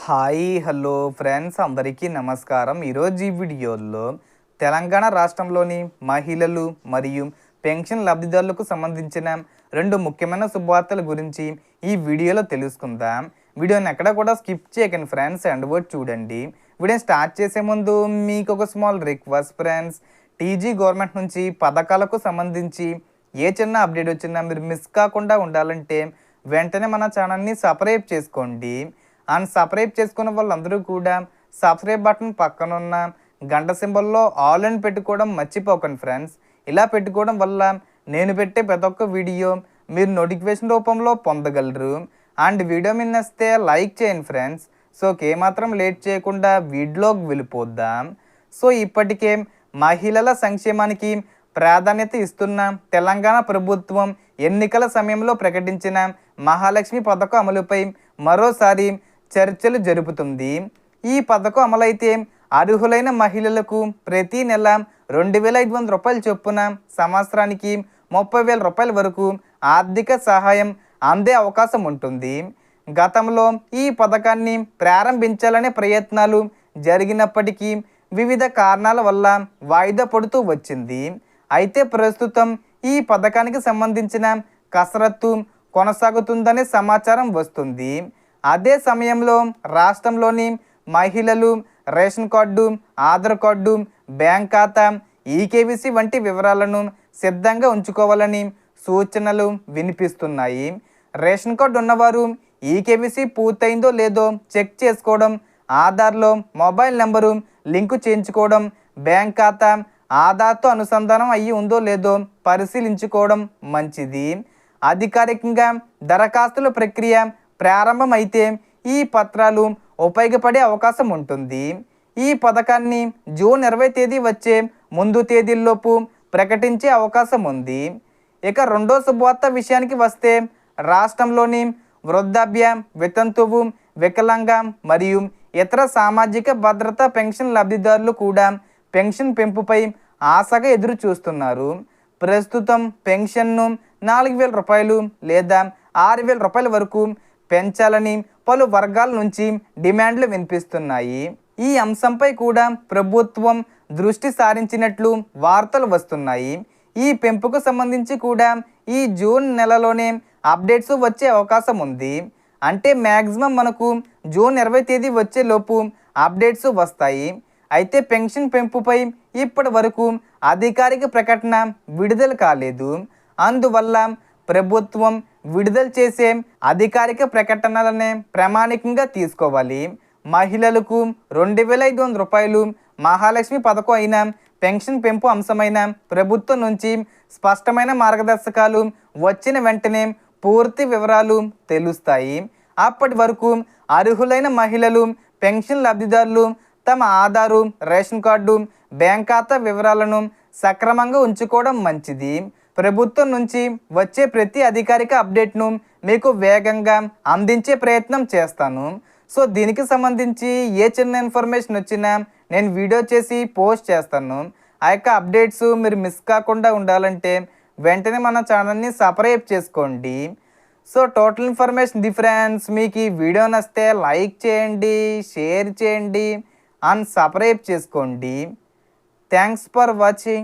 Hi hello friends అందరికీ నమస్కారం. ఈరోజు ఈ వీడియోలో తెలంగాణ రాష్ట్రంలోని మహిళలు మరియు పెన్షన్ లబ్ధిదారులకు సంబంధించిన రెండు ముఖ్యమైన శుభవార్తల గురించి ఈ వీడియోలో తెలుసుకుందాం. వీడియోని ఎక్కడ కూడా స్కిప్ చేయకండి ఫ్రెండ్స్, అండ్ వర్డ్ చూడండి. వీడియోని స్టార్ట్ చేసే ముందు మీకు ఒక small request friends, TG government నుంచి పథకాలకు సంబంధించి ఏ చిన్న అప్డేట్ వచ్చినా మీరు మిస్ కాకుండా ఉండాలంటే వెంటనే మన ఛానల్ని సబ్స్క్రైబ్ చేసుకోండి. అండ్ సబ్స్క్రైబ్ చేసుకున్న వాళ్ళందరూ కూడా సబ్స్క్రైబ్ బటన్ పక్కన ఉన్న గంట సింబల్లో ఆల్ అని పెట్టుకోవడం మర్చిపోకండి ఫ్రెండ్స్. ఇలా పెట్టుకోవడం వల్ల నేను పెట్టే ప్రతి ఒక్క వీడియో మీరు నోటిఫికేషన్ రూపంలో పొందగలరు. అండ్ వీడియో మీద నచ్చితే లైక్ చేయండి ఫ్రెండ్స్. సో ఏమాత్రం లేట్ చేయకుండా వీడియోకి వెళ్ళిపోద్దాం. సో ఇప్పటికే మహిళల సంక్షేమానికి ప్రాధాన్యత ఇస్తున్న తెలంగాణ ప్రభుత్వం ఎన్నికల సమయంలో ప్రకటించిన మహాలక్ష్మి పథకం అమలుపై మరోసారి చర్చలు జరుపుతుంది. ఈ పథకం అమలైతే అర్హులైన మహిళలకు ప్రతి నెల 2,500 రూపాయల చొప్పున సంవత్సరానికి 30,000 రూపాయల వరకు ఆర్థిక సహాయం అందే అవకాశం ఉంటుంది. గతంలో ఈ పథకాన్ని ప్రారంభించాలనే ప్రయత్నాలు జరిగినప్పటికీ వివిధ కారణాల వల్ల వాయిదా పడుతూ వచ్చింది. అయితే ప్రస్తుతం ఈ పథకానికి సంబంధించిన కసరత్తు కొనసాగుతుందనే సమాచారం వస్తుంది. అదే సమయంలో రాష్ట్రంలోని మహిళలు ration card, Aadhaar card, bank ఖాతా, ఈకేవీసీ వంటి వివరాలను సిద్ధంగా ఉంచుకోవాలని సూచనలు వినిపిస్తున్నాయి. రేషన్ కార్డు ఉన్నవారు ఈకేవీసీ పూర్తయిందో లేదో చెక్ చేసుకోవడం, ఆధార్లో మొబైల్ నెంబరు లింకు చేయించుకోవడం, బ్యాంక్ ఖాతా ఆధార్తో అనుసంధానం అయ్యి ఉందో లేదో పరిశీలించుకోవడం మంచిది. అధికారికంగా దరఖాస్తుల ప్రక్రియ ప్రారంభమైతే ఈ పత్రాలు ఉపయోగపడే అవకాశం ఉంటుంది. ఈ పథకాన్ని జూన్ 20 తేదీ వచ్చే ముందు తేదీల్లోపు ప్రకటించే అవకాశం ఉంది. ఇక రెండో శుభవార్త విషయానికి వస్తే రాష్ట్రంలోని వృద్ధాప్య, వితంతువు, వికలాంగ మరియు ఇతర సామాజిక భద్రతా పెన్షన్ లబ్ధిదారులు కూడా పెన్షన్ పెంపుపై ఆశగా ఎదురు చూస్తున్నారు. ప్రస్తుతం పెన్షన్ను 4,000 రూపాయలు లేదా 6,000 రూపాయల వరకు పెంచాలని పలు వర్గాల నుంచి డిమాండ్లు వినిపిస్తున్నాయి. ఈ అంశంపై కూడా ప్రభుత్వం దృష్టి సారించినట్లు వార్తలు వస్తున్నాయి. ఈ పెంపుకు సంబంధించి కూడా ఈ జూన్ నెలలోనే అప్డేట్స్ వచ్చే అవకాశం ఉంది. అంటే మ్యాక్సిమం మనకు జూన్ 20 తేదీ వచ్చేలోపు అప్డేట్స్ వస్తాయి. అయితే పెన్షన్ పెంపుపై ఇప్పటి వరకు అధికారిక ప్రకటన విడుదల కాలేదు. అందువల్ల ప్రభుత్వం విడుదల చేసే అధికారిక ప్రకటనలనే ప్రామాణికంగా తీసుకోవాలి. మహిళలకు 2,500 రూపాయలు మహాలక్ష్మి పథకం అయిన పెన్షన్ పెంపు అంశమైన ప్రభుత్వం నుంచి స్పష్టమైన మార్గదర్శకాలు వచ్చిన వెంటనే పూర్తి వివరాలు తెలుస్తాయి. అప్పటి వరకు అర్హులైన మహిళలు, పెన్షన్ లబ్ధిదారులు తమ ఆధారు, రేషన్ కార్డు, బ్యాంక్ ఖాతా వివరాలను సక్రమంగా ఉంచుకోవడం మంచిది. ప్రభుత్వం నుంచి వచ్చే ప్రతి అధికారిక అప్డేట్ను మీకు వేగంగా అందించే ప్రయత్నం చేస్తాను. సో దీనికి సంబంధించి ఏ చిన్న ఇన్ఫర్మేషన్ వచ్చినా నేను వీడియో చేసి పోస్ట్ చేస్తాను. ఆ యొక్క అప్డేట్స్ మీరు మిస్ కాకుండా ఉండాలంటే వెంటనే మన ఛానల్ని సబ్స్క్రైబ్ చేసుకోండి. So total information friends. మీకు ఈ వీడియో నచ్చితే లైక్ చేయండి, షేర్ చేయండి అండ్ సబ్స్క్రైబ్ చేసుకోండి. Thanks for watching.